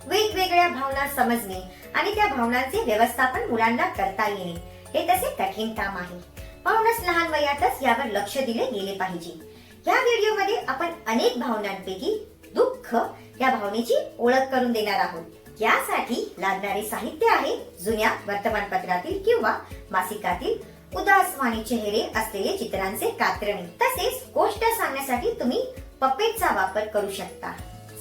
वेगवेगळ्या भावना समजणे आणि त्या भावनांचे व्यवस्थापन मुलांना करता येणे हे तसे कठीण काम आहे. म्हणूनच लहान वयातच यावर लक्ष दिले गेले पाहिजे. या व्हिडिओमध्ये आपण अनेक भावनांपैकी दुःख या भावनेची ओळख करून देणार आहोत. यासाठी लागणारे साहित्य आहे जुन्या वर्तमानपत्रातील किंवा मासिकातील उदासवाणी चेहरे असलेले चित्रांचे कात्रणे. तसेच गोष्ट सांगण्यासाठी तुम्ही पपेटचा वापर करू शकता.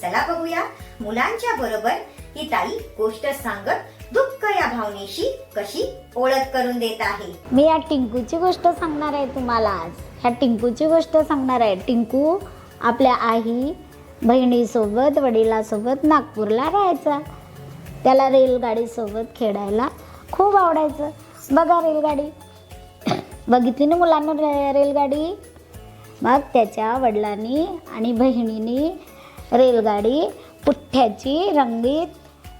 चला बघूया मुलांच्या बरोबर ही ताई गोष्ट सांगत दुःख या भावनेशी कशी ओळख करून देत आहे. मी या टिंकूची गोष्ट सांगणार आहे तुम्हाला आज. ह्या टिंकूची गोष्ट सांगणार आहे. टिंकू आपल्या आई बहिणीसोबत वडिलांसोबत नागपूरला राहायचा. त्याला रेलगाडी सोबत खेळायला खूप आवडायचं. बघा रेलगाडी बघितली ना मुलांना रेलगाडी. मग त्याच्या वडिलांनी आणि बहिणीने रेलगाडी पुठ्ठ्याची रंगीत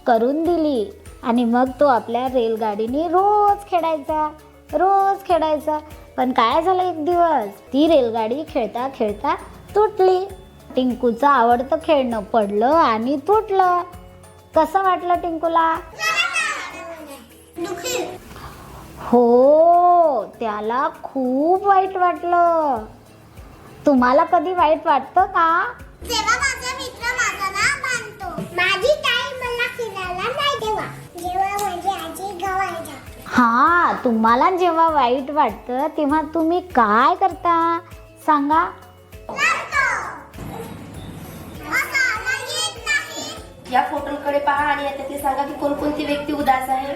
करून दिली आणि मग तो आपल्या रेलगाडीने रोज खेळायचा. पण काय झालं, एक दिवस ती रेलगाडी खेळता खेळता तुटली. टिंकूचं आवडतं खेळणं पडलं आणि तुटलं. कसं वाटलं टिंकूला? हो, त्याला खूप वाईट वाटलं. तुम्हाला कधी वाईट वाटतं का? जेव्हा माझा मित्र माझा ना बांधतो, माझी ताई मला फिरायला नाही जेव्हा माझी आजी गवायच्या. हा, तुम्हाला जेव्हा वाईट वाटतं तेव्हा तुम्ही काय करता सांगा? या फोटोकडे पहा आणि याच्यातले सांगा की कोणकोणती व्यक्ती उदास आहे.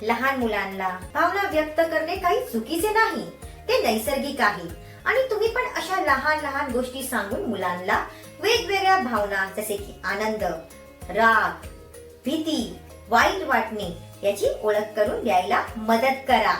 लहान मुलांना भावना व्यक्त करणे काही चुकीचे नाही, ते नैसर्गिक आहे. आणि तुम्ही पण अशा लहान लहान गोष्टी सांगून मुलांना वेगवेगळ्या भावना जसे की आनंद, राग, भीती, वाईट वाटणे याची ओळख करून द्यायला मदत करा.